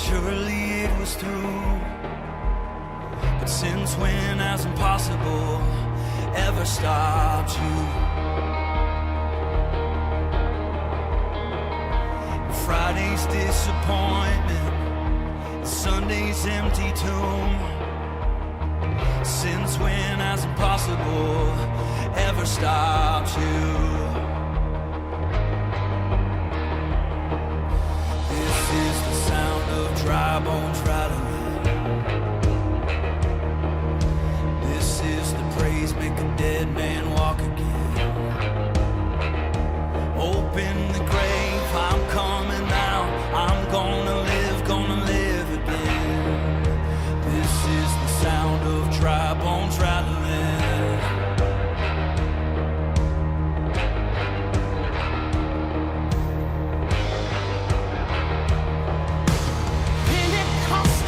surely it was through. But since when has impossible ever stopped you? Friday's disappointment, Sunday's empty tomb. Since when has impossible ever stopped you? This is the sound of dry bones rattling. This is the praise, make a dead man walk again. Open the grave, I'm coming out. I'm gonna live again. This is the sound of dry bones rattling. Pentecostal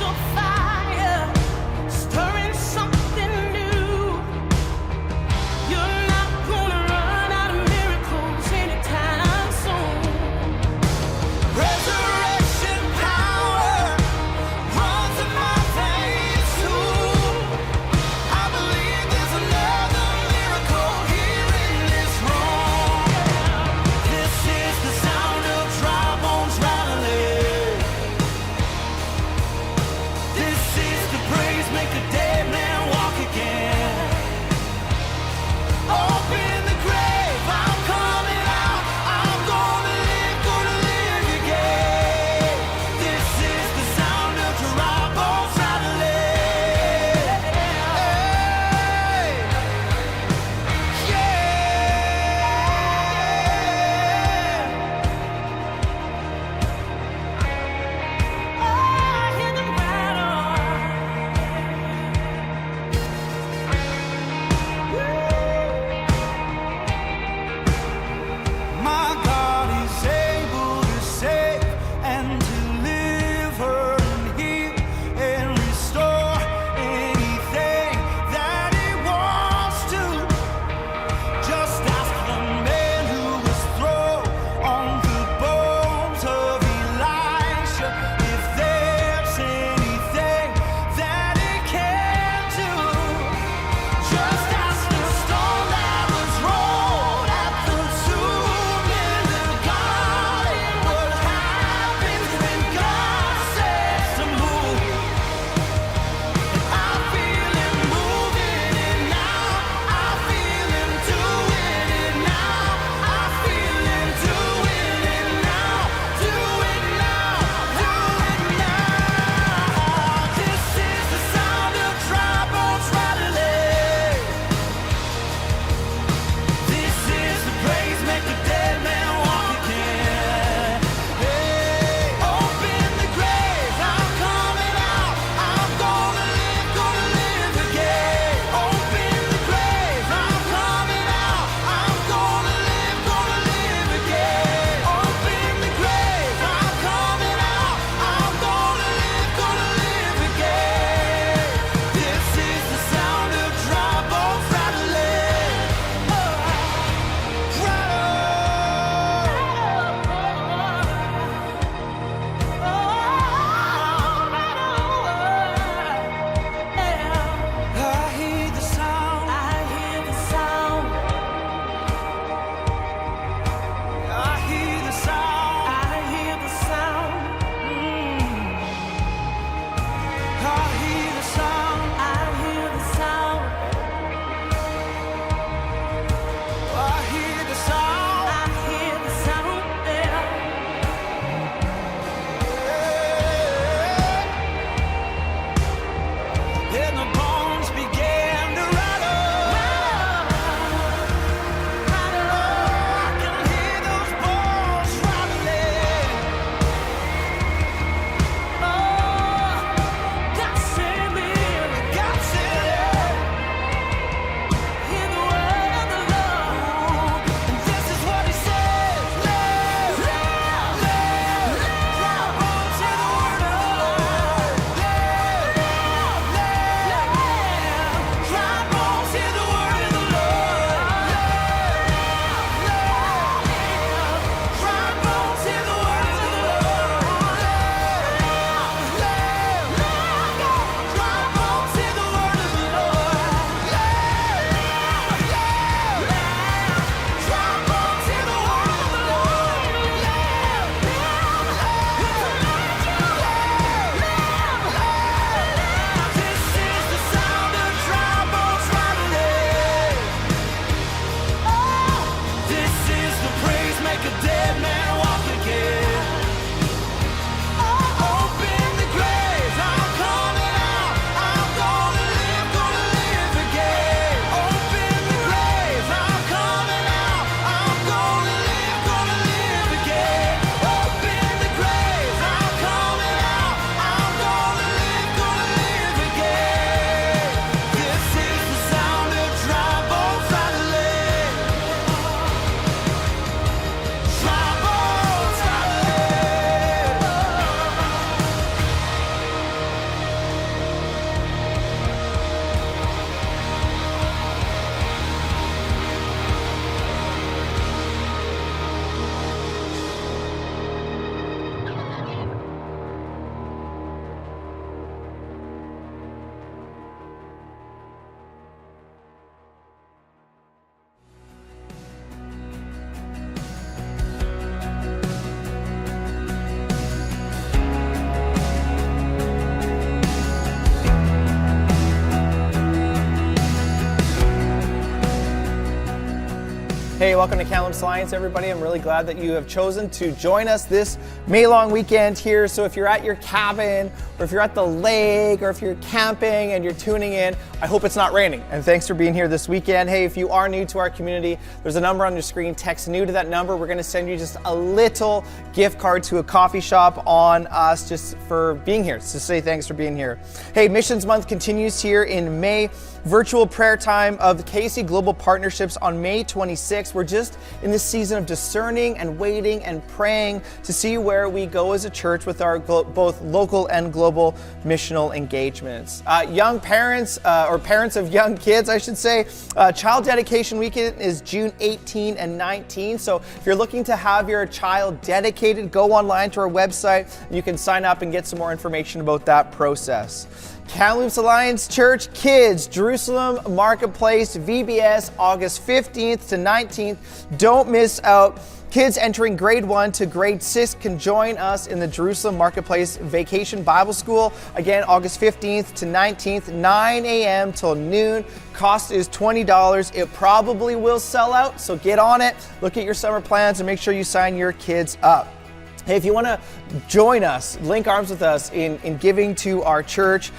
Hey, welcome to Kamloops Alliance, everybody. I'm really glad that you have chosen to join us this May long weekend here. So if you're at your cabin, or if you're at the lake, or if you're camping and you're tuning in, I hope it's not raining. And thanks for being here this weekend. Hey, if you are new to our community, there's a number on your screen. Text new to that number. We're going to send you just a little gift card to a coffee shop on us just for being here, to say thanks for being here. Hey, Missions Month continues here in May. Virtual prayer time of the KAC Global Partnerships on May 26th. We're just in this season of discerning and waiting and praying to see where we go as a church with our both local and global missional engagements. Young parents, or parents of young kids, I should say, Child Dedication Weekend is June 18 and 19. So if you're looking to have your child dedicated, go online to our website. You can sign up and get some more information about that process. Kamloops Alliance Church Kids, Jerusalem Marketplace, VBS, August 15th to 19th. Don't miss out. Kids entering grade 1 to grade 6 can join us in the Jerusalem Marketplace Vacation Bible School. Again, August 15th to 19th, 9 a.m. till noon. Cost is $20. It probably will sell out, so get on it. Look at your summer plans and make sure you sign your kids up. Hey, if you want to join us, link arms with us in giving to our church,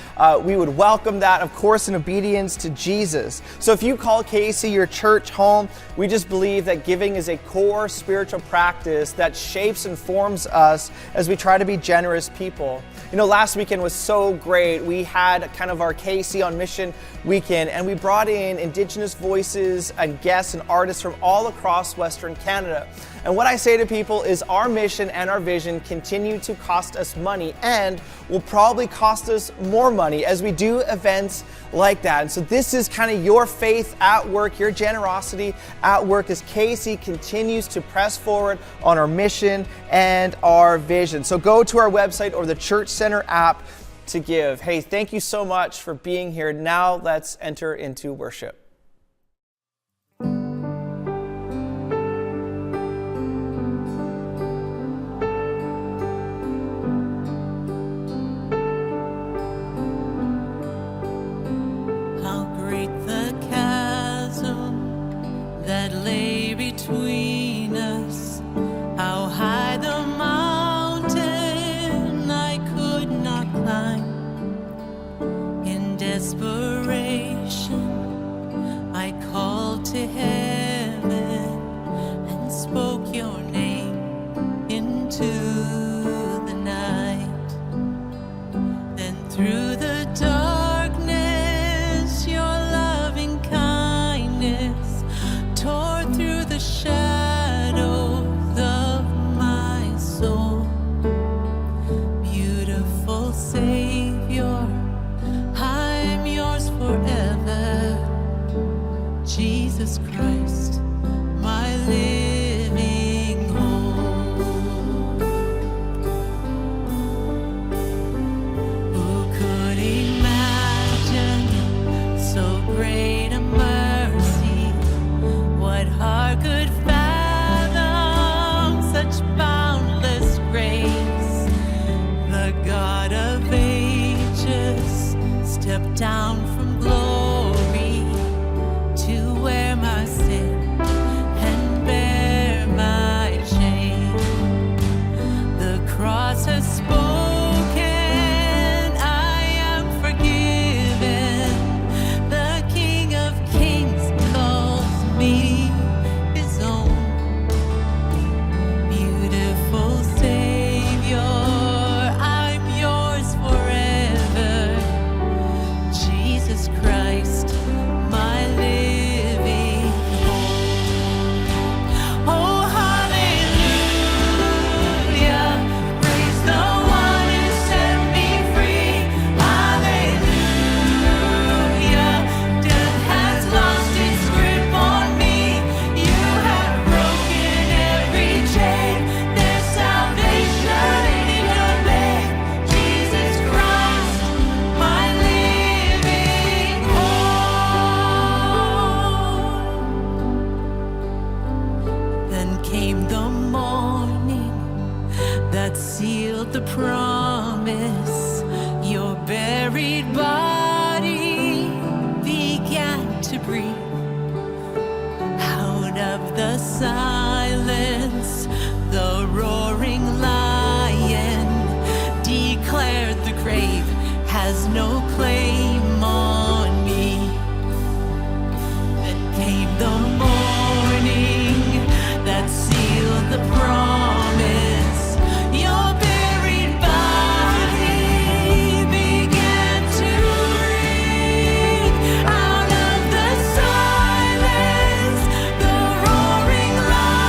we would welcome that, of course, in obedience to Jesus. So if you call KAC your church home, we just believe that giving is a core spiritual practice that shapes and forms us as we try to be generous people. You know, last weekend was so great. We had kind of our KAC on Mission weekend, and we brought in Indigenous voices and guests and artists from all across Western Canada. And what I say to people is our mission and our vision continue to cost us money and will probably cost us more money as we do events like that. And so this is kind of your faith at work, your generosity at work as KAC continues to press forward on our mission and our vision. So go to our website or the Church Center app to give. Hey, thank you so much for being here. Now let's enter into worship. That lay between us, how high the mountain I could not climb. In desperation, I called to heaven and spoke your name into the night. Then through the darkness, your loving kindness tore through the shadows of my soul. Beautiful Savior, I'm yours forever. Jesus Christ, my living hope. Who could imagine so great a mercy? What heart could fathom such boundless grace? The God of ages stepped down from glory to wear my sin and bear my shame. The cross has spoken, I am forgiven. The King of Kings calls me his own. Beautiful Savior, I'm yours forever. Jesus Christ, my living hope. Oh, hallelujah, praise the one who set me free. Hallelujah, death has lost its grip on me. You have broken every chain. There's salvation in your name. Jesus Christ, my living hope. Then came the morning that sealed the promise. Your buried body began to breathe. Out of the silence, the roaring lion declared the grave has no claim on me. Then came the morning that sealed the promise. Your buried body began to breathe out of the silence. The roaring lion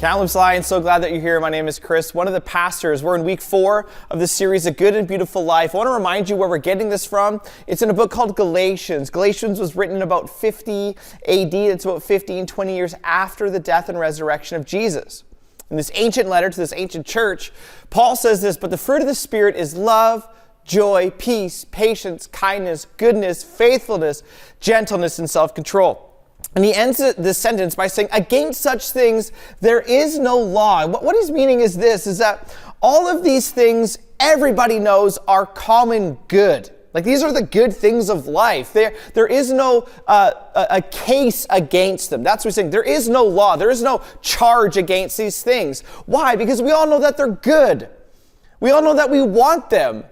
Kamloops Lions, so glad that you're here. My name is Chris, one of the pastors. We're in week 4 of the series, A Good and Beautiful Life. I want to remind you where we're getting this from. It's in a book called Galatians. Galatians was written about 50 AD. It's about 15, 20 years after the death and resurrection of Jesus. In this ancient letter to this ancient church, Paul says this, but the fruit of the Spirit is love, joy, peace, patience, kindness, goodness, faithfulness, gentleness, and self-control. And he ends this sentence by saying, against such things, there is no law. What he's meaning is this, is that all of these things everybody knows are common good. Like these are the good things of life. There is no a case against them. That's what he's saying. There is no law. There is no charge against these things. Why? Because we all know that they're good. We all know that we want them.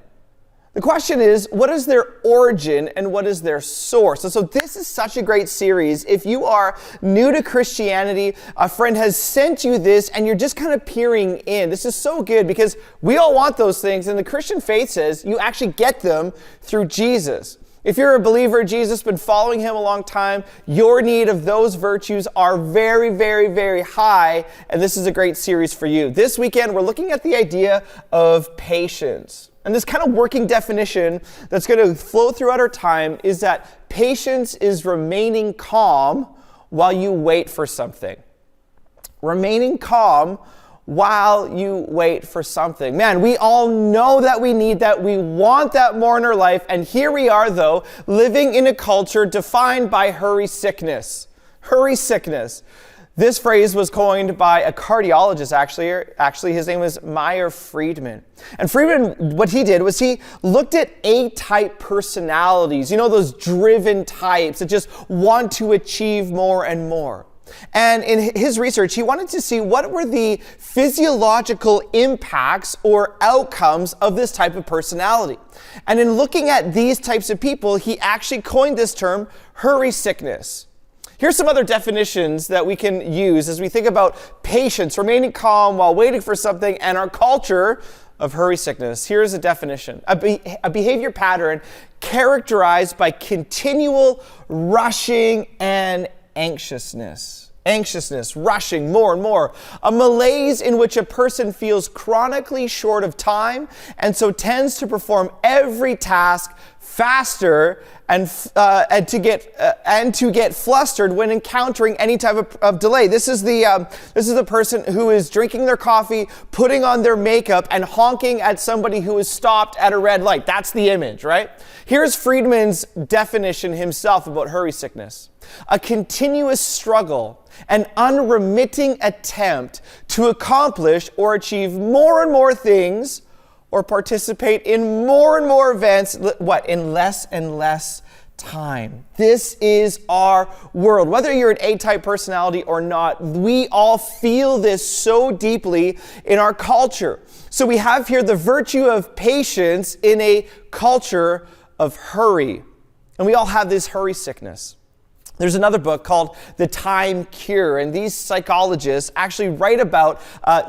The question is, what is their origin and what is their source? And so this is such a great series. If you are new to Christianity, a friend has sent you this and you're just kind of peering in. This is so good because we all want those things, and the Christian faith says you actually get them through Jesus. If you're a believer in Jesus, been following him a long time, your need of those virtues are very, very, very high, and this is a great series for you. This weekend, we're looking at the idea of patience. And this kind of working definition that's going to flow throughout our time is that patience is remaining calm while you wait for something. Remaining calm while you wait for something. Man, we all know that we need that. We want that more in our life. And here we are, though, living in a culture defined by hurry sickness. Hurry sickness. This phrase was coined by a cardiologist, actually. His name was Meyer Friedman. And Friedman, what he did was he looked at A-type personalities, you know, those driven types that just want to achieve more and more. And in his research, he wanted to see what were the physiological impacts or outcomes of this type of personality. And in looking at these types of people, he actually coined this term, hurry sickness. Here's some other definitions that we can use as we think about patience, remaining calm while waiting for something, and our culture of hurry sickness. Here's a definition. A behavior pattern characterized by continual rushing and anxiousness. Anxiousness, rushing more and more. A malaise in which a person feels chronically short of time and so tends to perform every task faster and to get flustered when encountering any type of delay. This is the person who is drinking their coffee, putting on their makeup, and honking at somebody who is stopped at a red light. That's the image, right? Here's Friedman's definition himself about hurry sickness. A continuous struggle, an unremitting attempt to accomplish or achieve more and more things or participate in more and more events, in less and less time. This is our world. Whether you're an A-type personality or not, we all feel this so deeply in our culture. So we have here the virtue of patience in a culture of hurry. And we all have this hurry sickness. There's another book called The Time Cure, and these psychologists actually write about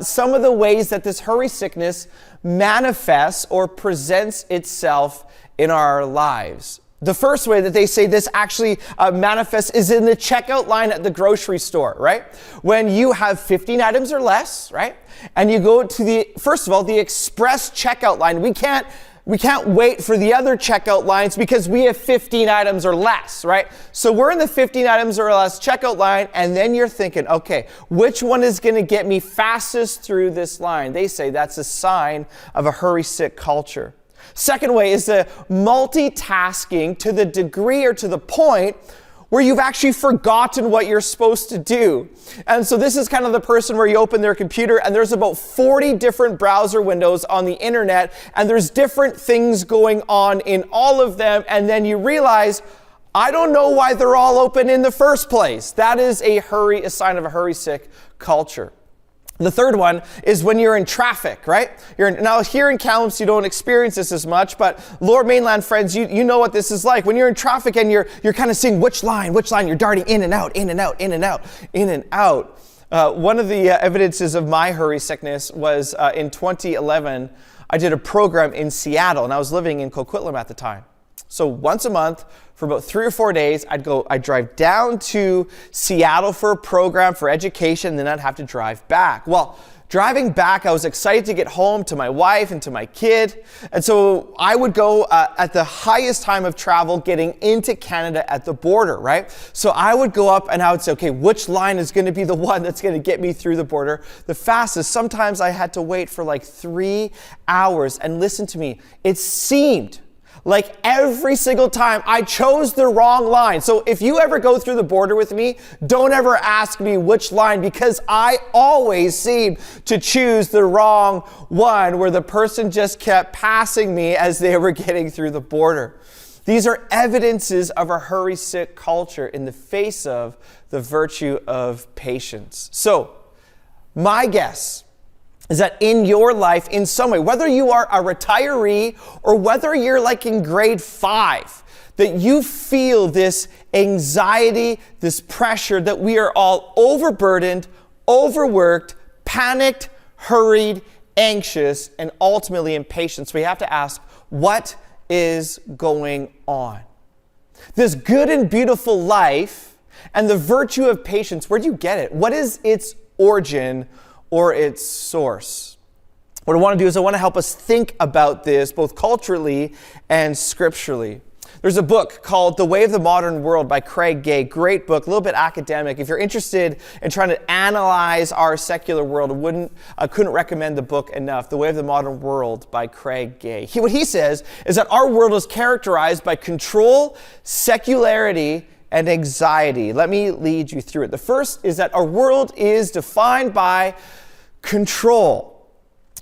some of the ways that this hurry sickness manifests or presents itself in our lives. The first way that they say this actually manifests is in the checkout line at the grocery store, right? When you have 15 items or less, right? And you go to first of all, the express checkout line. We can't wait for the other checkout lines because we have 15 items or less, right? So we're in the 15 items or less checkout line, and then you're thinking, okay, which one is going to get me fastest through this line? They say that's a sign of a hurry sick culture. Second way is the multitasking to the degree or to the point where you've actually forgotten what you're supposed to do. And so this is kind of the person where you open their computer and there's about 40 different browser windows on the internet, and there's different things going on in all of them, and then you realize, I don't know why they're all open in the first place. That is a sign of a hurry sick culture. The third one is when you're in traffic, right? Now here in Kamloops, you don't experience this as much, but Lower Mainland friends, you know what this is like. When you're in traffic and you're kind of seeing which line, you're darting in and out, in and out, in and out, in and out. One of the evidences of my hurry sickness was in 2011, I did a program in Seattle, and I was living in Coquitlam at the time. So once a month for about 3 or 4 days, I'd drive down to Seattle for a program for education, and then I'd have to drive back. Well, driving back, I was excited to get home to my wife and to my kid. And so I would go at the highest time of travel getting into Canada at the border, right? So I would go up and I would say, okay, which line is going to be the one that's going to get me through the border the fastest? Sometimes I had to wait for like 3 hours. And listen to me, it seemed like every single time I chose the wrong line. So if you ever go through the border with me, don't ever ask me which line, because I always seem to choose the wrong one, where the person just kept passing me as they were getting through the border. These are evidences of a hurry-sick culture in the face of the virtue of patience. So my guess is that in your life, in some way, whether you are a retiree or whether you're like in grade 5, that you feel this anxiety, this pressure, that we are all overburdened, overworked, panicked, hurried, anxious, and ultimately impatient. So we have to ask, what is going on? This good and beautiful life and the virtue of patience, where do you get it? What is its origin or its source? What I want to do is I want to help us think about this both culturally and scripturally. There's a book called The Way of the Modern World by Craig Gay. Great book, a little bit academic. If you're interested in trying to analyze our secular world, I couldn't recommend the book enough. The Way of the Modern World by Craig Gay. What he says is that our world is characterized by control, secularity, and anxiety. Let me lead you through it. The first is that our world is defined by control.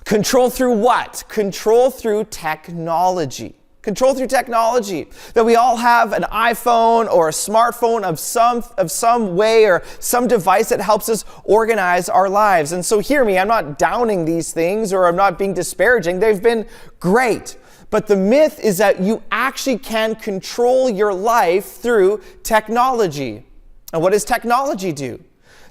Control through what? Control through technology. Control through technology. That we all have an iPhone or a smartphone of some way or some device that helps us organize our lives. And so hear me, I'm not downing these things or I'm not being disparaging. They've been great. But the myth is that you actually can control your life through technology. And what does technology do?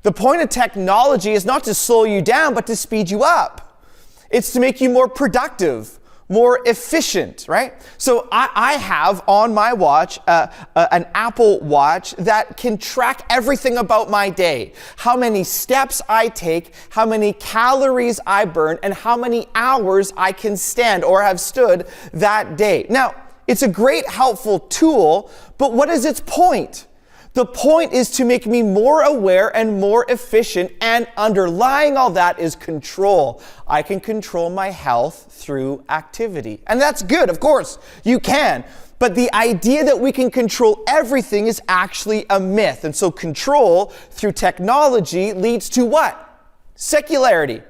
The point of technology is not to slow you down, but to speed you up. It's to make you more productive, more efficient, right? So I have on my watch an Apple Watch that can track everything about my day. How many steps I take, how many calories I burn, and how many hours I can stand or have stood that day. Now, it's a great, helpful tool, but what is its point? The point is to make me more aware and more efficient, and underlying all that is control. I can control my health through activity. And that's good, of course, you can. But the idea that we can control everything is actually a myth. And so control through technology leads to what? Secularity.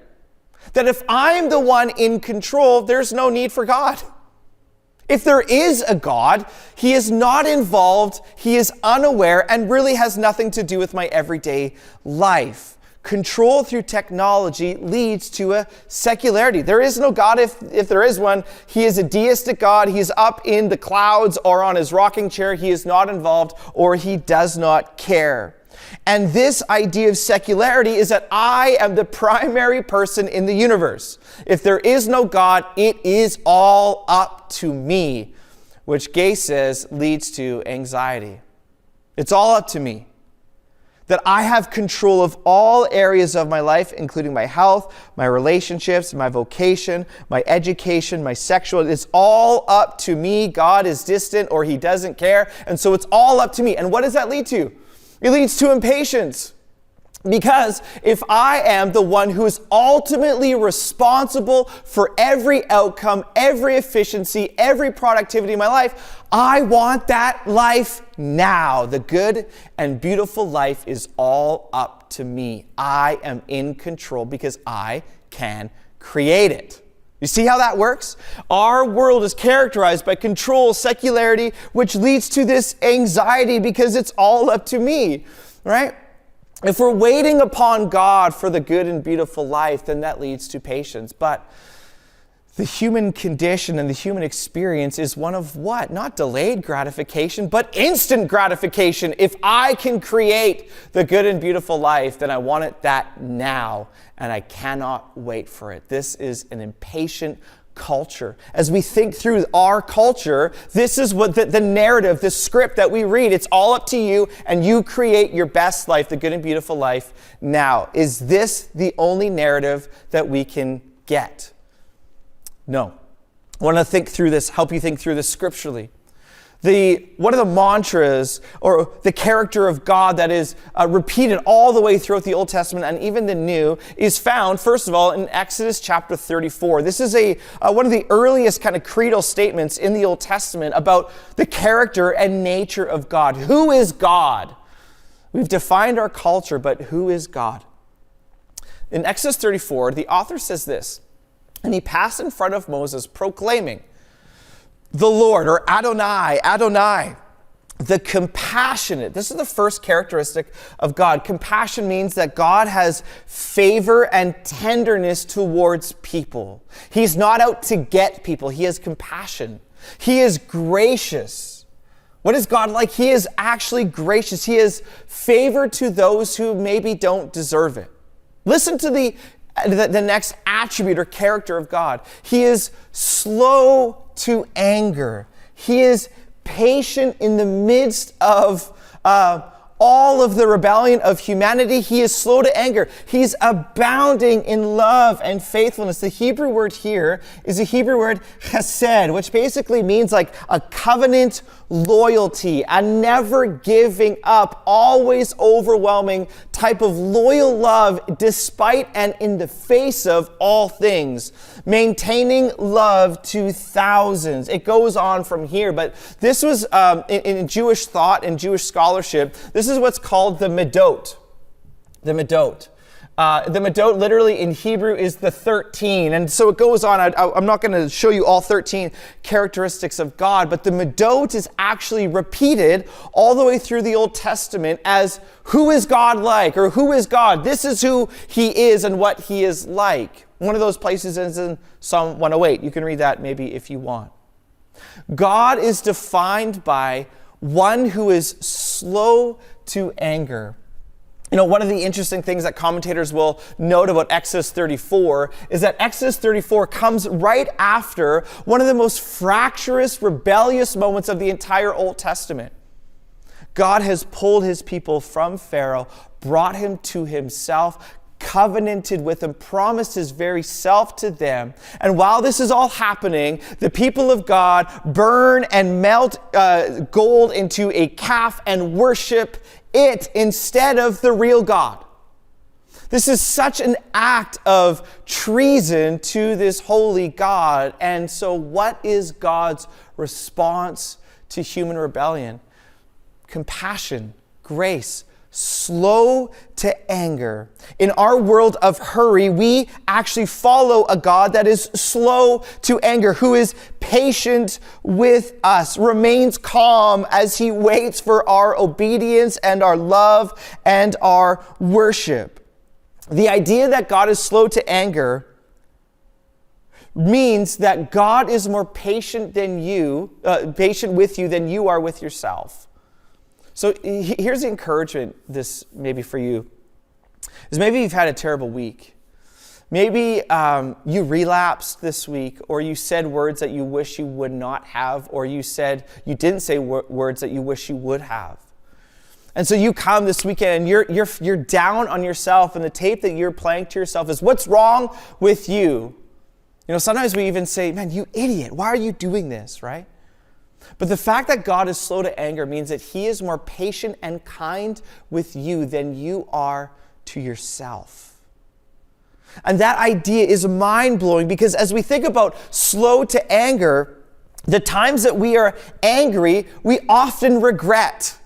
That if I'm the one in control, there's no need for God. If there is a God, he is not involved, he is unaware, and really has nothing to do with my everyday life. Control through technology leads to a secularity. There is no God. If there is one, he is a deistic God. He's up in the clouds or on his rocking chair. He is not involved, or he does not care. And this idea of secularity is that I am the primary person in the universe. If there is no God, it is all up to me, which Gay says leads to anxiety. It's all up to me. That I have control of all areas of my life, including my health, my relationships, my vocation, my education, my sexual. It's all up to me. God is distant or he doesn't care. And so it's all up to me. And what does that lead to? It leads to impatience. Because if I am the one who is ultimately responsible for every outcome, every efficiency, every productivity in my life, I want that life now. The good and beautiful life is all up to me. I am in control because I can create it. You see how that works? Our world is characterized by control, secularity, which leads to this anxiety because it's all up to me, right? If we're waiting upon God for the good and beautiful life, then that leads to patience. But the human condition and the human experience is one of what? Not delayed gratification, but instant gratification. If I can create the good and beautiful life, then I want it that now, and I cannot wait for it. This is an impatient culture. As we think through our culture, this is what the narrative, the script that we read. It's all up to you, and you create your best life, the good and beautiful life now. Is this the only narrative that we can get? No. I want to think through this, help you think through this scripturally. One of the mantras or the character of God that is repeated all the way throughout the Old Testament and even the New is found, first of all, in Exodus chapter 34. This is one of the earliest kind of creedal statements in the Old Testament about the character and nature of God. Who is God? We've defined our culture, but who is God? In Exodus 34, the author says this, "And he passed in front of Moses, proclaiming, the Lord," or Adonai, Adonai, the compassionate. This is the first characteristic of God. Compassion means that God has favor and tenderness towards people. He's not out to get people. He has compassion. He is gracious. What is God like? He is actually gracious. He is favor to those who maybe don't deserve it. Listen to the next attribute or character of God. He is slow to anger. He is patient in the midst of all of the rebellion of humanity. He is slow to anger. He's abounding in love and faithfulness. The Hebrew word here is a Hebrew word chesed, which basically means like a covenant loyalty, a never giving up, always overwhelming type of loyal love despite and in the face of all things, maintaining love to thousands. It goes on from here, but this was in Jewish thought and Jewish scholarship, this is what's called the Medot. The Medot. The Medot literally in Hebrew is the 13. And so it goes on. I'm not going to show you all 13 characteristics of God, but the Medot is actually repeated all the way through the Old Testament as who is God like, or who is God? This is who he is and what he is like. One of those places is in Psalm 108. You can read that maybe if you want. God is defined by one who is slow to anger. You know, one of the interesting things that commentators will note about Exodus 34 is that Exodus 34 comes right after one of the most fractious, rebellious moments of the entire Old Testament. God has pulled his people from Pharaoh, brought him to himself, covenanted with them, promised his very self to them. And while this is all happening, the people of God burn and melt gold into a calf and worship it instead of the real God. This is such an act of treason to this holy God. And so what is God's response to human rebellion? Compassion, grace, slow to anger. In our world of hurry, we actually follow a God that is slow to anger, who is patient with us, remains calm as he waits for our obedience and our love and our worship. The idea that God is slow to anger means that God is more patient with you than you are with yourself. So here's the encouragement, this maybe for you, is maybe you've had a terrible week. Maybe you relapsed this week, or you said words that you wish you would not have, or you didn't say words that you wish you would have. And so you come this weekend and you're down on yourself, and the tape that you're playing to yourself is, what's wrong with you? You know, sometimes we even say, man, you idiot, why are you doing this, right? But the fact that God is slow to anger means that he is more patient and kind with you than you are to yourself. And that idea is mind-blowing, because as we think about slow to anger, the times that we are angry, we often regret.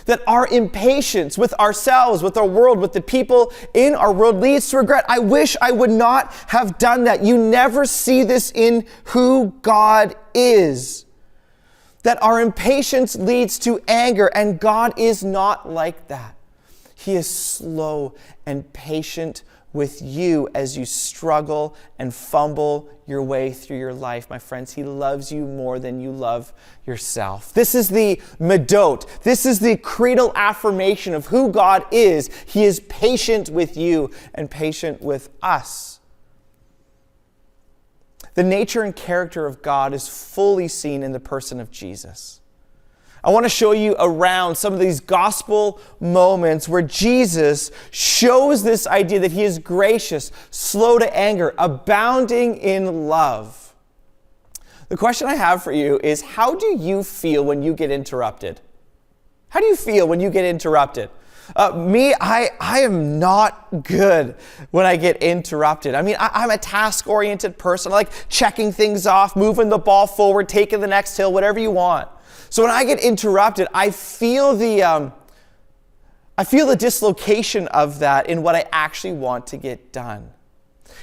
That our impatience with ourselves, with our world, with the people in our world leads to regret. I wish I would not have done that. You never see this in who God is. That our impatience leads to anger, and God is not like that. He is slow and patient with you as you struggle and fumble your way through your life, my friends. He loves you more than you love yourself. This is the Medot. This is the creedal affirmation of who God is. He is patient with you and patient with us. The nature and character of God is fully seen in the person of Jesus. I want to show you around some of these gospel moments where Jesus shows this idea that he is gracious, slow to anger, abounding in love. The question I have for you is, how do you feel when you get interrupted? How do you feel when you get interrupted? I am not good when I get interrupted. I mean, I'm a task-oriented person. I like checking things off, moving the ball forward, taking the next hill, whatever you want. So when I get interrupted, I feel the dislocation of that in what I actually want to get done.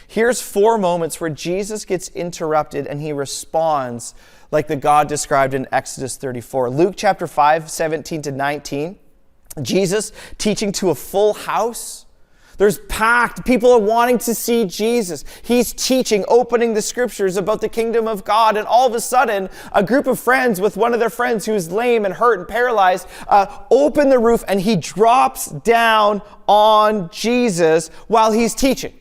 Here's 4 moments where Jesus gets interrupted and he responds like the God described in Exodus 34. Luke chapter 5, 17 to 19. Jesus teaching to a full house. There's packed. People are wanting to see Jesus. He's teaching, opening the scriptures about the kingdom of God. And all of a sudden, a group of friends with one of their friends who's lame and hurt and paralyzed, open the roof and he drops down on Jesus while he's teaching.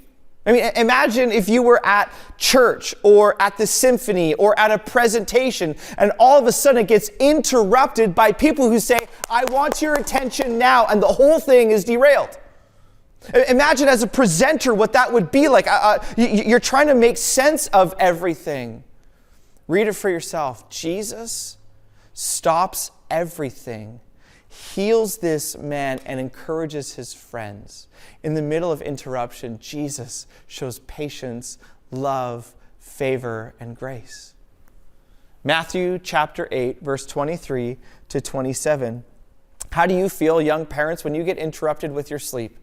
I mean, imagine if you were at church or at the symphony or at a presentation and all of a sudden it gets interrupted by people who say, I want your attention now, and the whole thing is derailed. Imagine as a presenter what that would be like. You're trying to make sense of everything. Read it for yourself. Jesus stops everything, heals this man, and encourages his friends. In the middle of interruption, Jesus shows patience, love, favor, and grace. Matthew chapter 8, verse 23 to 27. How do you feel, young parents, when you get interrupted with your sleep?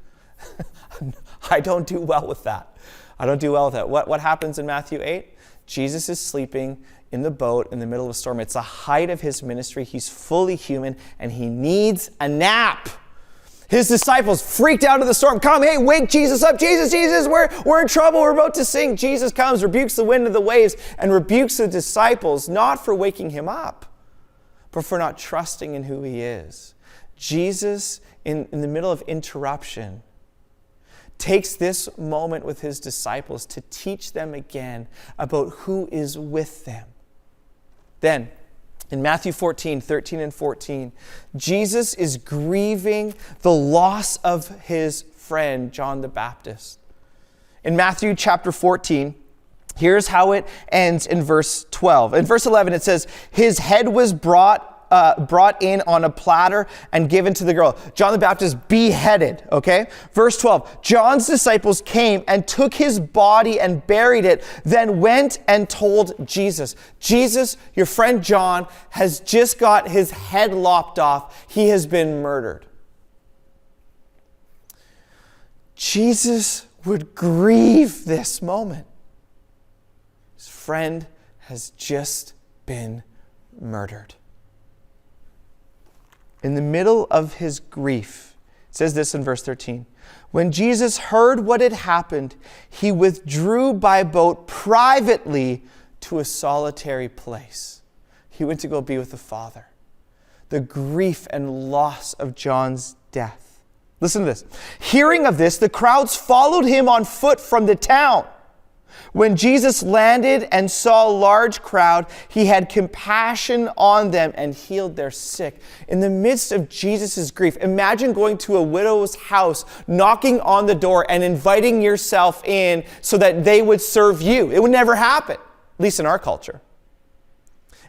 I don't do well with that. What happens in Matthew 8? Jesus is sleeping in the boat in the middle of a storm. It's the height of his ministry. He's fully human and he needs a nap. His disciples freaked out of the storm. Come, hey, wake Jesus up. Jesus, we're in trouble. We're about to sink. Jesus comes, rebukes the wind and the waves, and rebukes the disciples, not for waking him up, but for not trusting in who he is. Jesus, in the middle of interruption, takes this moment with his disciples to teach them again about who is with them. Then, in Matthew 14, 13 and 14, Jesus is grieving the loss of his friend, John the Baptist. In Matthew chapter 14, here's how it ends in verse 12. In verse 11, it says, his head was brought in on a platter and given to the girl. John the Baptist beheaded, okay? Verse 12, John's disciples came and took his body and buried it, then went and told Jesus. Jesus, your friend John, has just got his head lopped off. He has been murdered. Jesus would grieve this moment. His friend has just been murdered. In the middle of his grief, it says this in verse 13, when Jesus heard what had happened, he withdrew by boat privately to a solitary place. He went to go be with the Father. The grief and loss of John's death. Listen to this. Hearing of this, the crowds followed him on foot from the town. When Jesus landed and saw a large crowd, he had compassion on them and healed their sick. In the midst of Jesus' grief, imagine going to a widow's house, knocking on the door and inviting yourself in so that they would serve you. It would never happen, at least in our culture.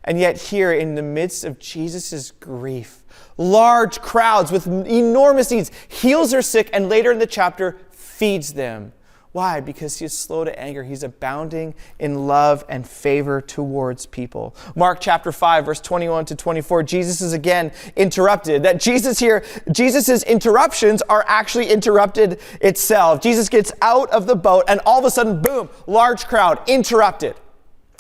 And yet here, in the midst of Jesus' grief, large crowds with enormous needs, heals their sick, and later in the chapter, feeds them. Why? Because he is slow to anger. He's abounding in love and favor towards people. Mark chapter 5, verse 21 to 24, Jesus is again interrupted. That Jesus' interruptions are actually interrupted itself. Jesus gets out of the boat and all of a sudden, boom, large crowd, interrupted.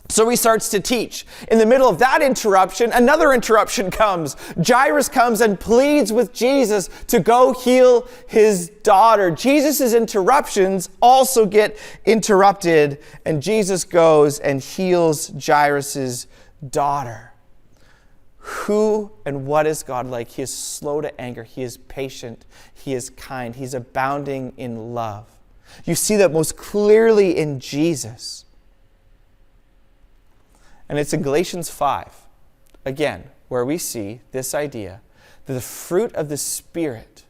So he starts to teach. In the middle of that interruption, another interruption comes. Jairus comes and pleads with Jesus to go heal his daughter. Jesus' interruptions also get interrupted, and Jesus goes and heals Jairus' daughter. Who and what is God like? He is slow to anger. He is patient. He is kind. He's abounding in love. You see that most clearly in Jesus. And it's in Galatians 5, again, where we see this idea that the fruit of the Spirit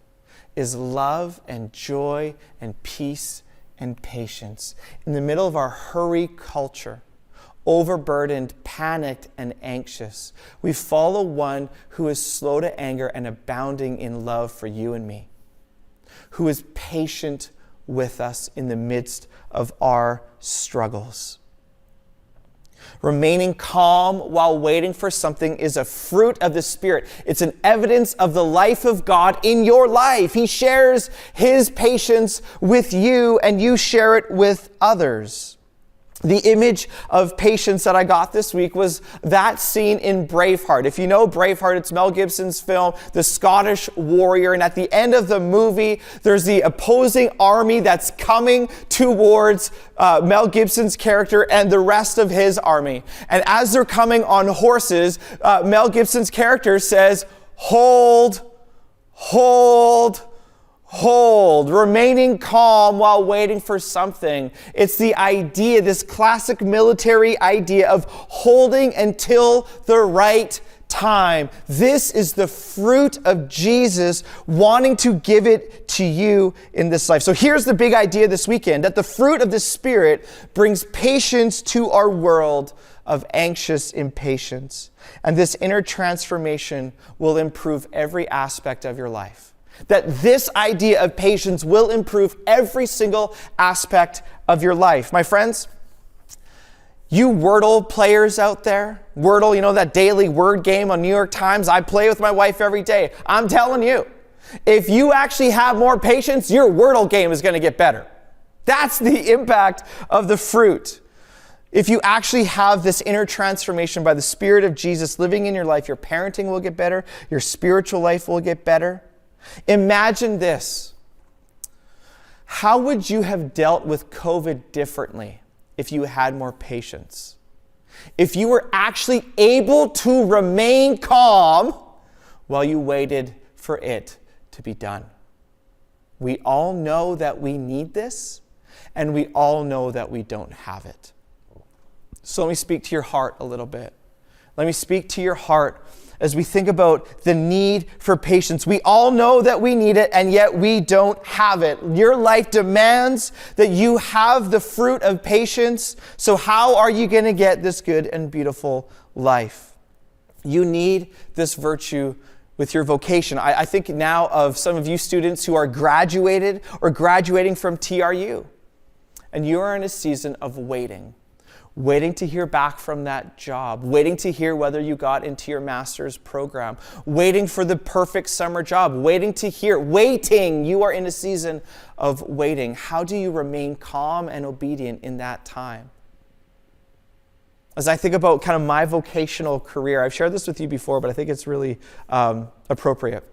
is love and joy and peace and patience. In the middle of our hurry culture, overburdened, panicked, and anxious, we follow one who is slow to anger and abounding in love for you and me, who is patient with us in the midst of our struggles. Remaining calm while waiting for something is a fruit of the Spirit. It's an evidence of the life of God in your life. He shares his patience with you, and you share it with others. The image of patience that I got this week was that scene in Braveheart. If you know Braveheart, it's Mel Gibson's film, the Scottish warrior. And at the end of the movie, there's the opposing army that's coming towards Mel Gibson's character and the rest of his army. And as they're coming on horses, Mel Gibson's character says, "Hold, hold, hold," remaining calm while waiting for something. It's the idea, this classic military idea of holding until the right time. This is the fruit of Jesus wanting to give it to you in this life. So here's the big idea this weekend, that the fruit of the Spirit brings patience to our world of anxious impatience. And this inner transformation will improve every aspect of your life. That this idea of patience will improve every single aspect of your life. My friends, you Wordle players out there, Wordle, you know, that daily word game on New York Times, I play with my wife every day. I'm telling you, if you actually have more patience, your Wordle game is going to get better. That's the impact of the fruit. If you actually have this inner transformation by the Spirit of Jesus living in your life, your parenting will get better, your spiritual life will get better. Imagine this. How would you have dealt with COVID differently if you had more patience? If you were actually able to remain calm while you waited for it to be done. We all know that we need this, and we all know that we don't have it. So let me speak to your heart a little bit. Let me speak to your heart as we think about the need for patience. We all know that we need it, and yet we don't have it. Your life demands that you have the fruit of patience. So how are you going to get this good and beautiful life? You need this virtue with your vocation. I think now of some of you students who are graduated or graduating from TRU, and you are in a season of waiting to hear back from that job, waiting to hear whether you got into your master's program, waiting for the perfect summer job, waiting. You are in a season of waiting. How do you remain calm and obedient in that time? As I think about kind of my vocational career, I've shared this with you before, but I think it's really appropriate.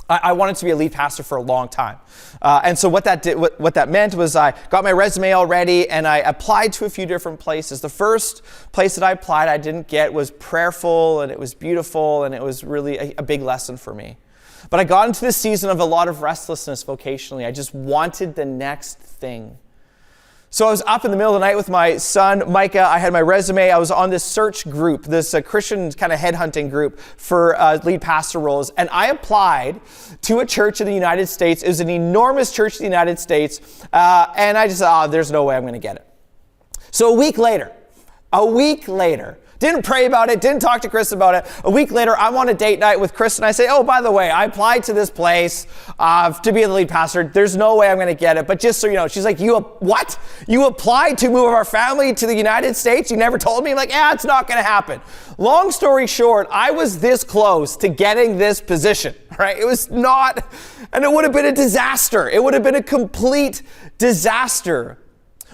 I wanted to be a lead pastor for a long time. And so what that meant was I got my resume all ready and I applied to a few different places. The first place that I applied I didn't get was prayerful, and it was beautiful, and it was really a big lesson for me. But I got into this season of a lot of restlessness vocationally. I just wanted the next thing. So I was up in the middle of the night with my son, Micah. I had my resume. I was on this search group, this Christian kind of headhunting group for lead pastor roles. And I applied to a church in the United States. It was an enormous church in the United States. And I just thought, there's no way I'm going to get it. So a week later, didn't pray about it, didn't talk to Chris about it. A week later, I'm on a date night with Chris, and I say, oh, by the way, I applied to this place to be the lead pastor. There's no way I'm going to get it, but just so you know. She's like, what? You applied to move our family to the United States? You never told me? I'm like, yeah, it's not going to happen. Long story short, I was this close to getting this position, right? It was not, and it would have been a disaster. It would have been a complete disaster.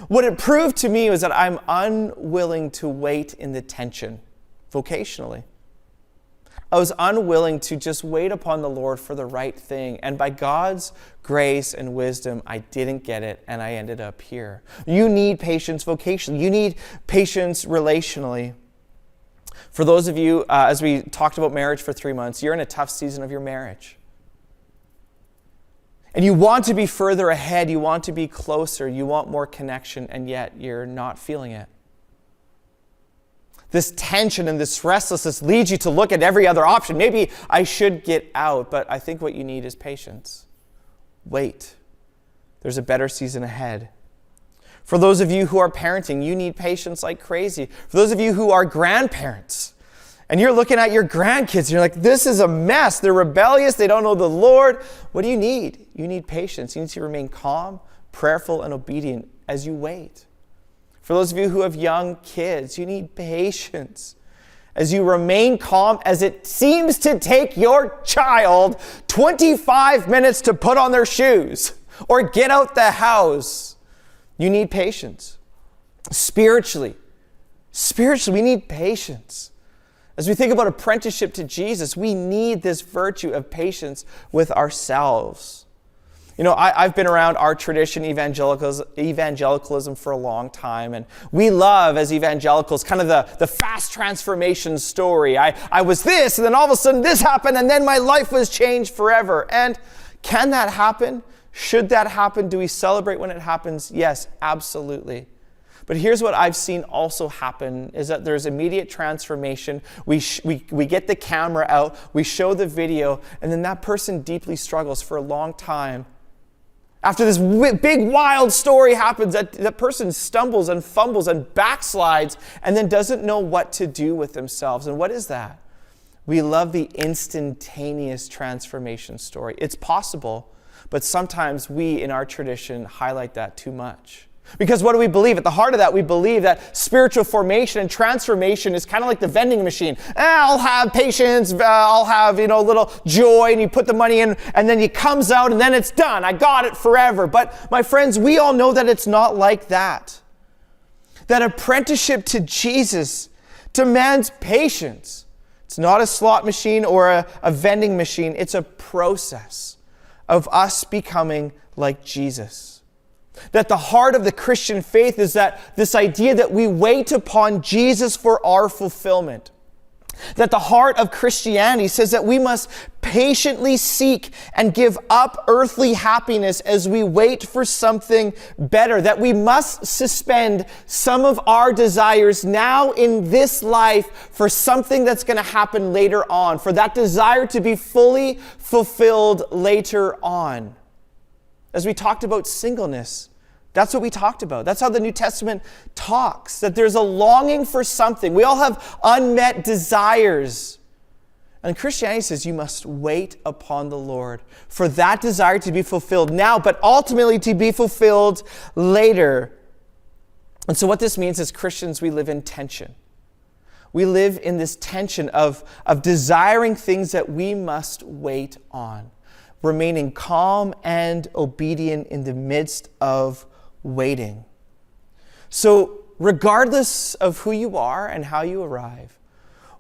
What it proved to me was that I'm unwilling to wait in the tension vocationally. I was unwilling to just wait upon the Lord for the right thing. And by God's grace and wisdom, I didn't get it, and I ended up here. You need patience vocationally. You need patience relationally. For those of you, as we talked about marriage for 3 months, you're in a tough season of your marriage. And you want to be further ahead, you want to be closer, you want more connection, and yet you're not feeling it. This tension and this restlessness leads you to look at every other option. Maybe I should get out, but I think what you need is patience. Wait. There's a better season ahead. For those of you who are parenting, you need patience like crazy. For those of you who are grandparents, and you're looking at your grandkids, and you're like, this is a mess. They're rebellious. They don't know the Lord. What do you need? You need patience. You need to remain calm, prayerful, and obedient as you wait. For those of you who have young kids, you need patience as you remain calm as it seems to take your child 25 minutes to put on their shoes or get out the house. You need patience. Spiritually, we need patience. As we think about apprenticeship to Jesus, we need this virtue of patience with ourselves. You know, I've been around our tradition, evangelicalism, for a long time, and we love, as evangelicals, kind of the fast transformation story. I was this, and then all of a sudden this happened, and then my life was changed forever. And can that happen? Should that happen? Do we celebrate when it happens? Yes, absolutely. But here's what I've seen also happen, is that there's immediate transformation. We get the camera out, we show the video, and then that person deeply struggles for a long time. After this big, wild story happens, that person stumbles and fumbles and backslides and then doesn't know what to do with themselves. And what is that? We love the instantaneous transformation story. It's possible, but sometimes we, in our tradition, highlight that too much. Because what do we believe? At the heart of that, we believe that spiritual formation and transformation is kind of like the vending machine. I'll have patience, I'll have, a little joy, and you put the money in, and then it comes out, and then it's done. I got it forever. But my friends, we all know that it's not like that. That apprenticeship to Jesus demands patience. It's not a slot machine or a vending machine. It's a process of us becoming like Jesus. That the heart of the Christian faith is that this idea that we wait upon Jesus for our fulfillment. That the heart of Christianity says that we must patiently seek and give up earthly happiness as we wait for something better. That we must suspend some of our desires now in this life for something that's going to happen later on. For that desire to be fully fulfilled later on. As we talked about singleness, that's what we talked about. That's how the New Testament talks, that there's a longing for something. We all have unmet desires. And Christianity says you must wait upon the Lord for that desire to be fulfilled now, but ultimately to be fulfilled later. And so what this means is Christians, we live in tension. We live in this tension of desiring things that we must wait on. Remaining calm and obedient in the midst of waiting. So regardless of who you are and how you arrive,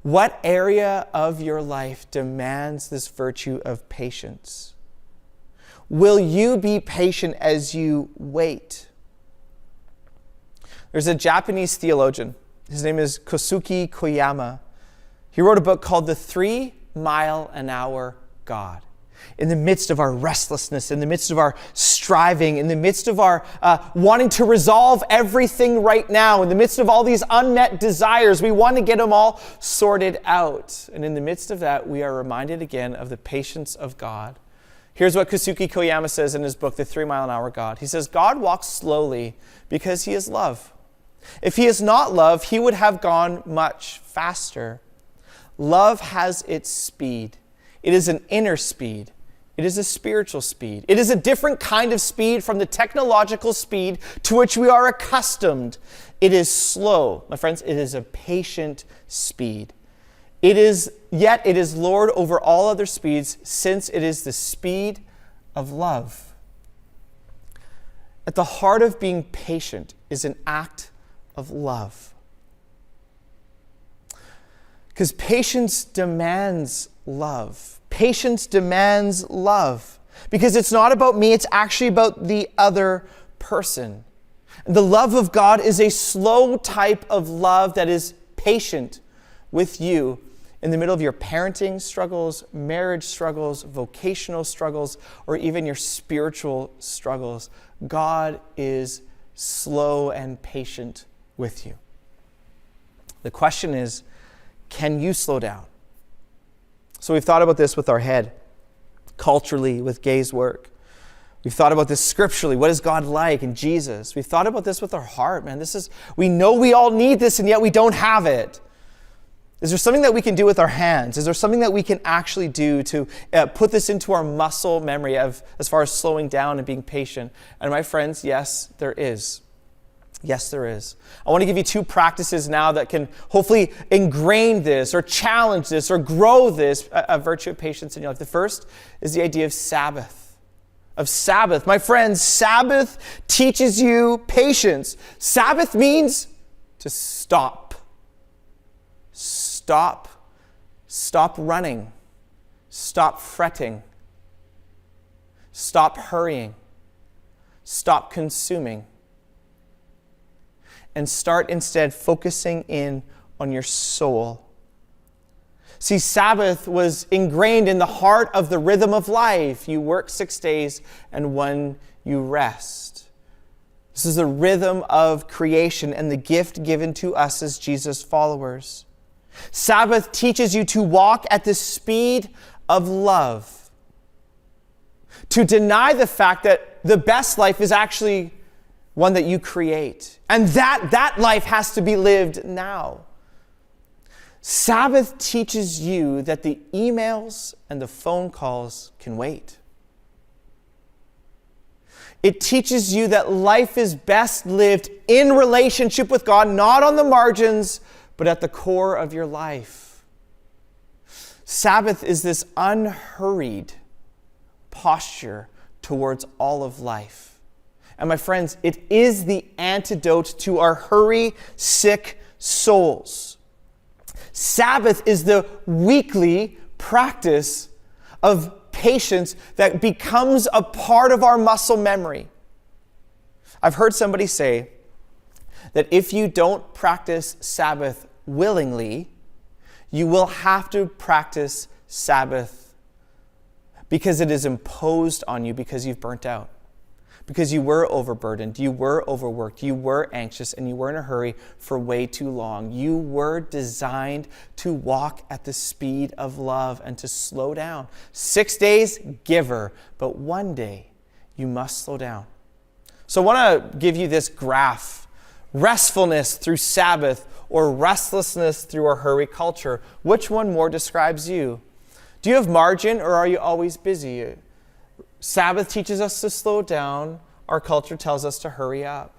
what area of your life demands this virtue of patience? Will you be patient as you wait? There's a Japanese theologian. His name is Kosuke Koyama. He wrote a book called The 3 Mile an Hour God. In the midst of our restlessness, in the midst of our striving, in the midst of our wanting to resolve everything right now, in the midst of all these unmet desires, we want to get them all sorted out. And in the midst of that, we are reminded again of the patience of God. Here's what Kosuke Koyama says in his book, The 3 Mile an Hour God. He says, God walks slowly because he is love. If he is not love, he would have gone much faster. Love has its speed. It is an inner speed. It is a spiritual speed. It is a different kind of speed from the technological speed to which we are accustomed. It is slow. My friends, it is a patient speed. Yet it is Lord over all other speeds, since it is the speed of love. At the heart of being patient is an act of love. Because patience demands love. Patience demands love. Because it's not about me, it's actually about the other person. The love of God is a slow type of love that is patient with you in the middle of your parenting struggles, marriage struggles, vocational struggles, or even your spiritual struggles. God is slow and patient with you. The question is, can you slow down? So we've thought about this with our head, culturally, with Gay's work. We've thought about this scripturally. What is God like in Jesus? We've thought about this with our heart, man. We know we all need this, and yet we don't have it. Is there something that we can do with our hands? Is there something that we can actually do to put this into our muscle memory as far as slowing down and being patient? And my friends, yes, there is. Yes, there is. I want to give you 2 practices now that can hopefully ingrain this or challenge this or grow this a virtue of patience in your life. The first is the idea of Sabbath. My friends, Sabbath teaches you patience. Sabbath means to stop. Stop running. Stop fretting. Stop hurrying. Stop consuming. And start instead focusing in on your soul. See, Sabbath was ingrained in the heart of the rhythm of life. You work 6 days and 1 you rest. This is the rhythm of creation and the gift given to us as Jesus followers. Sabbath teaches you to walk at the speed of love. To deny the fact that the best life is actually one that you create. And that life has to be lived now. Sabbath teaches you that the emails and the phone calls can wait. It teaches you that life is best lived in relationship with God, not on the margins, but at the core of your life. Sabbath is this unhurried posture towards all of life. And my friends, it is the antidote to our hurry-sick souls. Sabbath is the weekly practice of patience that becomes a part of our muscle memory. I've heard somebody say that if you don't practice Sabbath willingly, you will have to practice Sabbath because it is imposed on you because you've burnt out. Because you were overburdened, you were overworked, you were anxious, and you were in a hurry for way too long. You were designed to walk at the speed of love and to slow down. 6 days, giver, but 1 day you must slow down. So I want to give you this graph. Restfulness through Sabbath or restlessness through our hurry culture. Which one more describes you? Do you have margin or are you always busy? Sabbath teaches us to slow down. Our culture tells us to hurry up.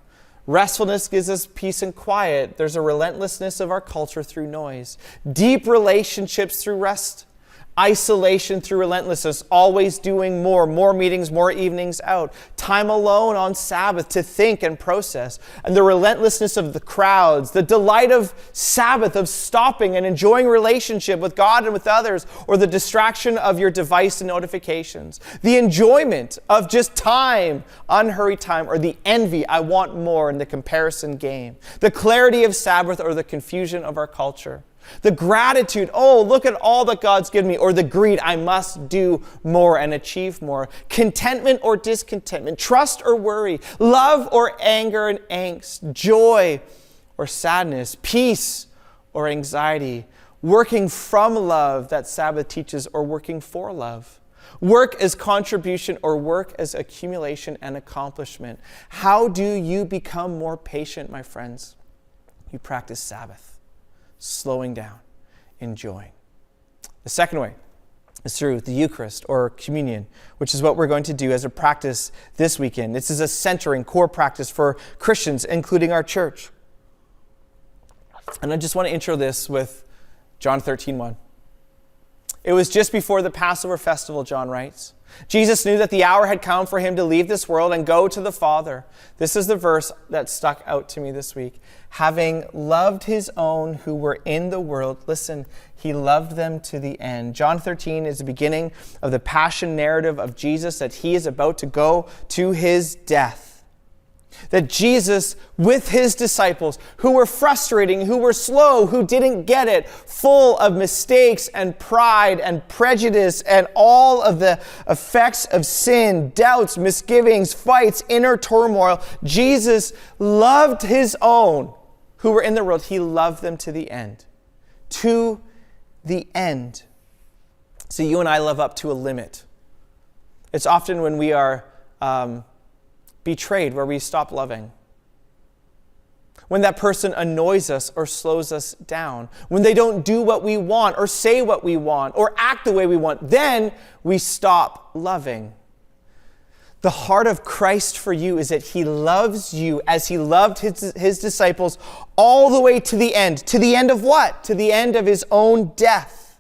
Restfulness gives us peace and quiet. There's a relentlessness of our culture through noise. Deep relationships through rest. Isolation through relentlessness, always doing more meetings, more evenings out. Time alone on Sabbath to think and process. And the relentlessness of the crowds, the delight of Sabbath, of stopping and enjoying relationship with God and with others, or the distraction of your device and notifications. The enjoyment of just time, unhurried time, or the envy, I want more, in the comparison game. The clarity of Sabbath or the confusion of our culture. The gratitude, oh, look at all that God's given me. Or the greed, I must do more and achieve more. Contentment or discontentment. Trust or worry. Love or anger and angst. Joy or sadness. Peace or anxiety. Working from love, that Sabbath teaches, or working for love. Work as contribution or work as accumulation and accomplishment. How do you become more patient, my friends? You practice Sabbath. Slowing down, enjoying. The second way is through the Eucharist or communion, which is what we're going to do as a practice this weekend. This is a centering core practice for Christians, including our church. And I just want to intro this with John 13:1. It was just before the Passover festival, John writes. Jesus knew that the hour had come for him to leave this world and go to the Father. This is the verse that stuck out to me this week. Having loved his own who were in the world, listen, he loved them to the end. John 13 is the beginning of the passion narrative of Jesus, that he is about to go to his death. That Jesus, with his disciples, who were frustrating, who were slow, who didn't get it, full of mistakes and pride and prejudice and all of the effects of sin, doubts, misgivings, fights, inner turmoil, Jesus loved his own who were in the world, he loved them to the end. To the end. So you and I love up to a limit. It's often when we are betrayed where we stop loving. When that person annoys us or slows us down. When they don't do what we want or say what we want or act the way we want, then we stop loving. The heart of Christ for you is that he loves you as he loved his disciples all the way to the end. To the end of what? To the end of his own death.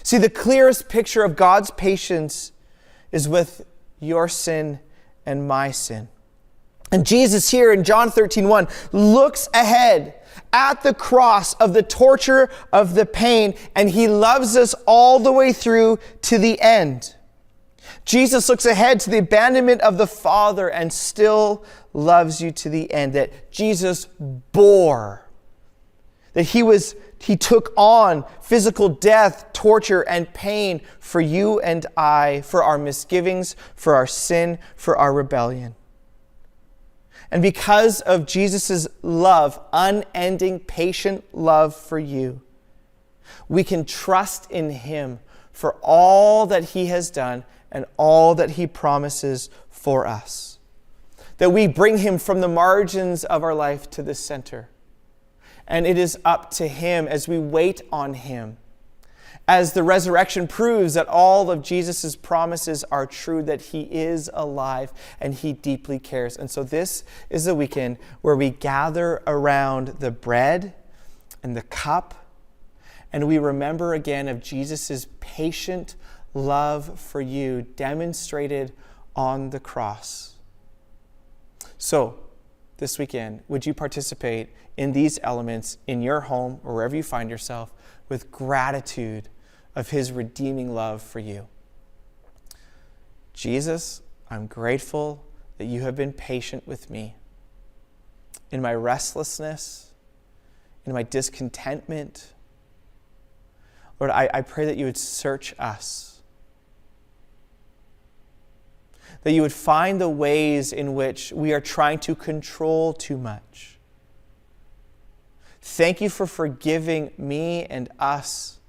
See, the clearest picture of God's patience is with your sin and my sin. And Jesus here in John 13:1 looks ahead at the cross of the torture, of the pain, and he loves us all the way through to the end. Jesus looks ahead to the abandonment of the Father and still loves you to the end. That Jesus bore. That he took on physical death, torture, and pain for you and I, for our misgivings, for our sin, for our rebellion. And because of Jesus' love, unending, patient love for you, we can trust in him for all that he has done and all that he promises for us. That we bring him from the margins of our life to the center. And it is up to him as we wait on him. As the resurrection proves that all of Jesus' promises are true, that he is alive and he deeply cares. And so this is a weekend where we gather around the bread and the cup, and we remember again of Jesus' patient love for you demonstrated on the cross. So, this weekend, would you participate in these elements in your home or wherever you find yourself with gratitude of his redeeming love for you? Jesus, I'm grateful that you have been patient with me in my restlessness, in my discontentment. Lord, I pray that you would search us, that you would find the ways in which we are trying to control too much. Thank you for forgiving me and us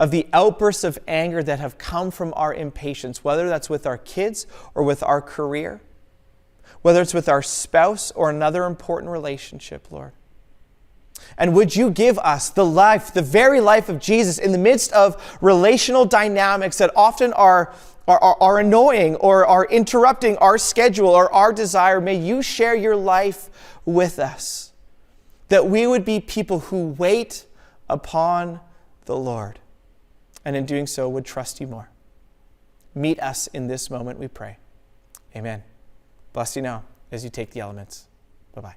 of the outbursts of anger that have come from our impatience, whether that's with our kids or with our career, whether it's with our spouse or another important relationship, Lord. And would you give us the life, the very life of Jesus in the midst of relational dynamics that often are annoying or are interrupting our schedule or our desire. May you share your life with us, that we would be people who wait upon the Lord, and in doing so would trust you more. Meet us in this moment, we pray. Amen. Bless you now as you take the elements. Bye-bye.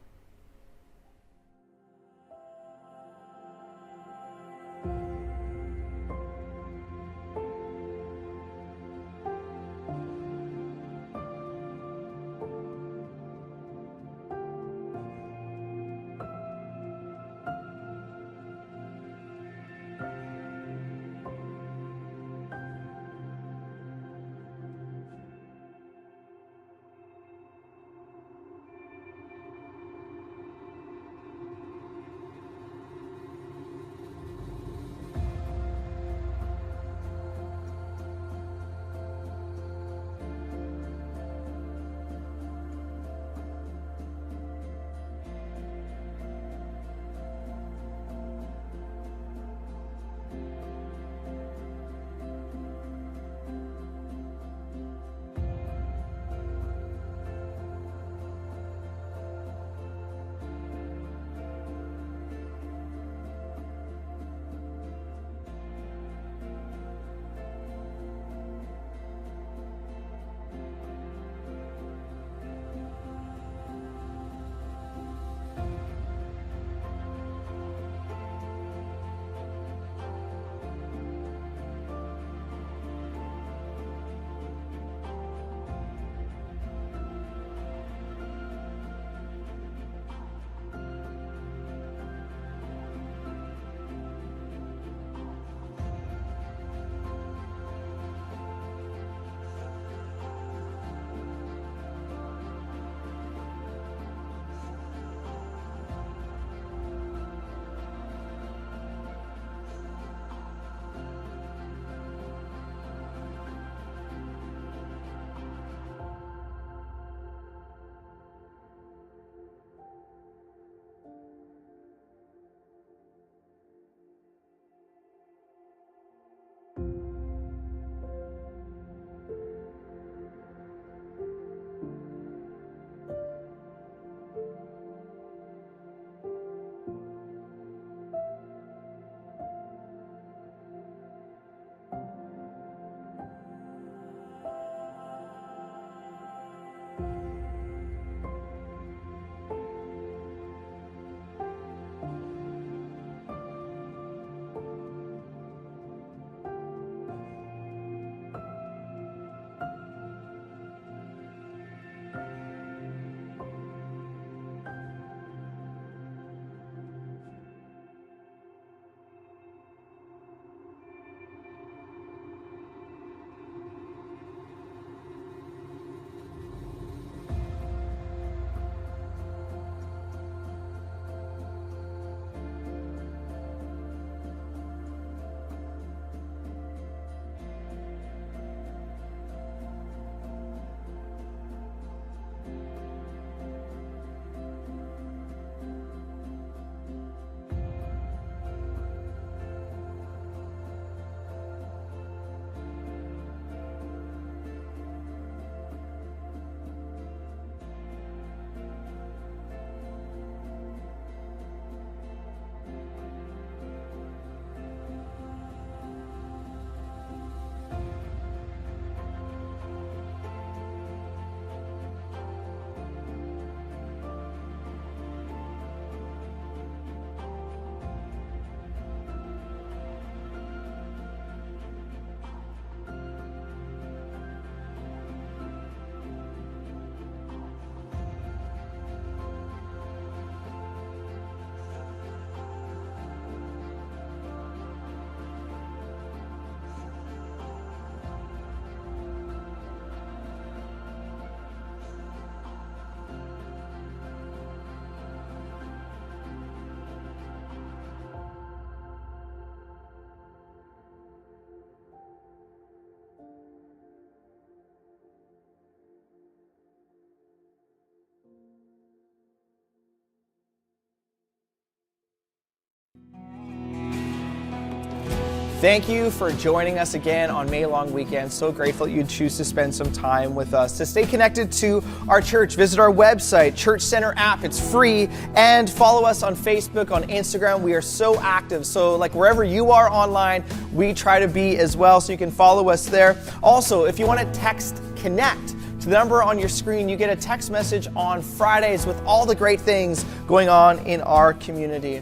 Thank you for joining us again on May Long Weekend. So grateful that you'd choose to spend some time with us. To stay connected to our church, visit our website, Church Center app. It's free. And follow us on Facebook, on Instagram. We are so active. So like wherever you are online, we try to be as well. So you can follow us there. Also, if you want to text CONNECT to the number on your screen, you get a text message on Fridays with all the great things going on in our community.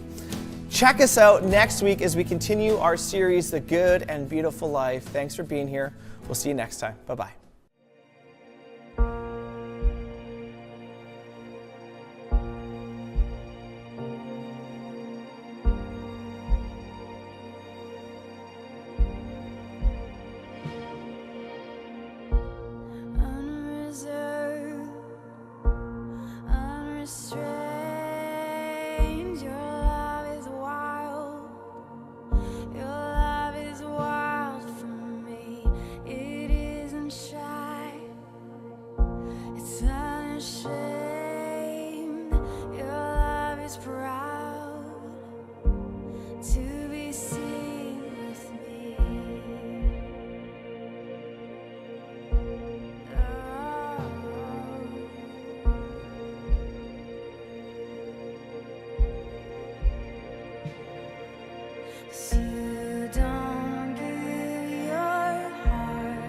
Check us out next week as we continue our series, The Good and Beautiful Life. Thanks for being here. We'll see you next time. Bye-bye. Unreserved, unrestrained, your love is wild. Your love is wild for me. It isn't shy. It's unashamed. Your love is proud to be seen with me. You don't give your heart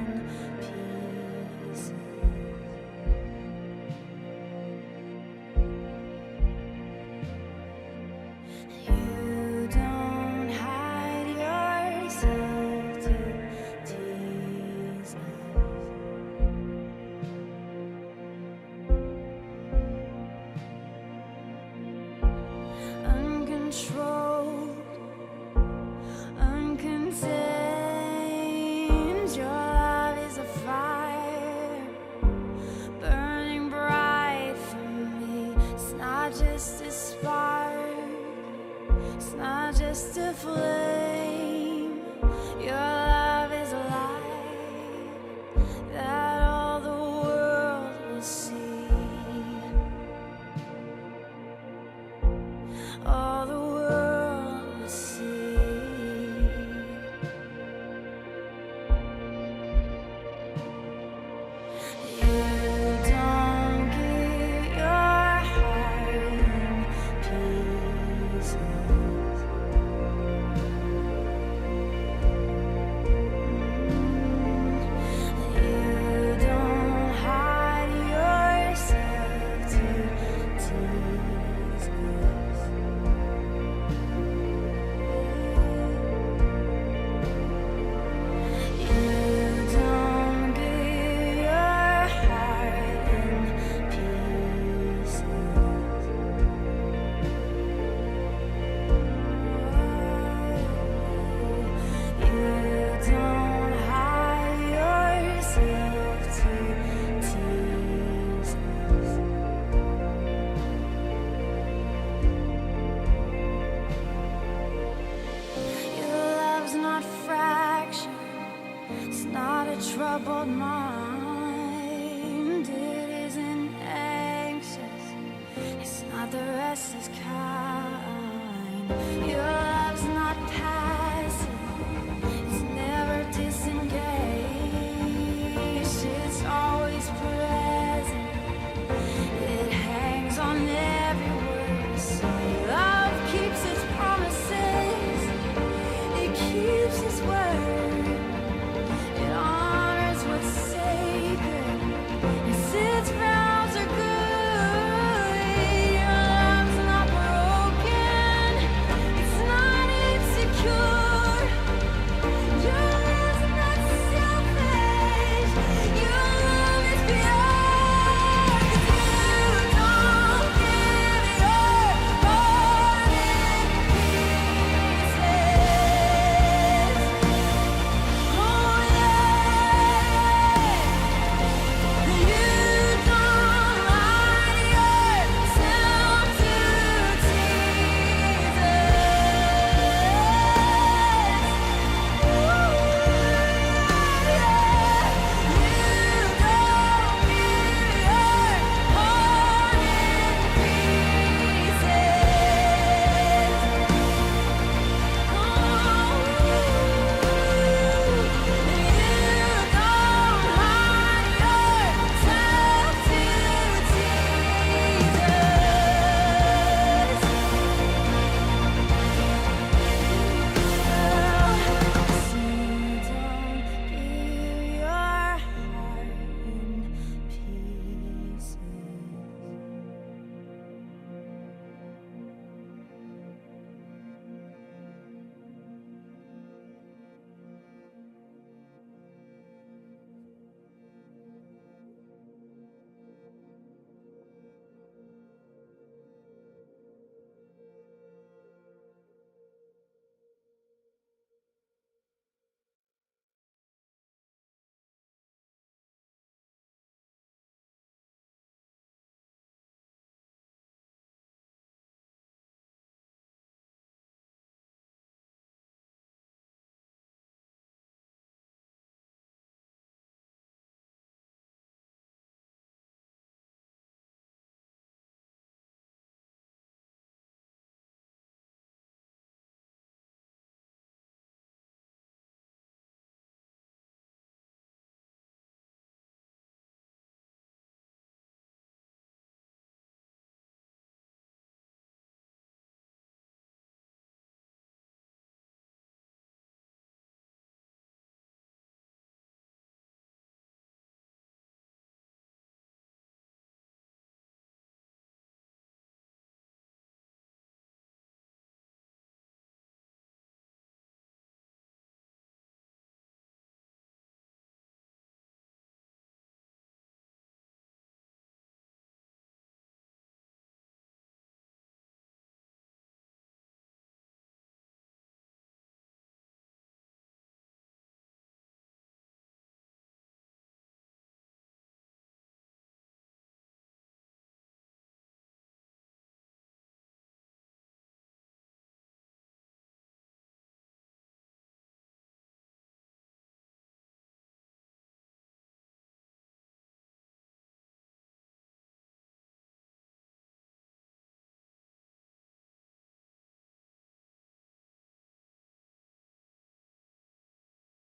in pieces. You don't hide yourself to tease us. Uncontrolled, uncontained, your love is a fire burning bright for me. It's not just a spark, it's not just a flame. Your love is a light that all the world will see. All the world will see. You don't give your heart in pieces. You don't hide yourself to tease us. You don't give your heart in pieces. You don't hide yourself to tease us. Your love's not fractured. It's not a troubled mind. It isn't anxious. It's not the restless kind.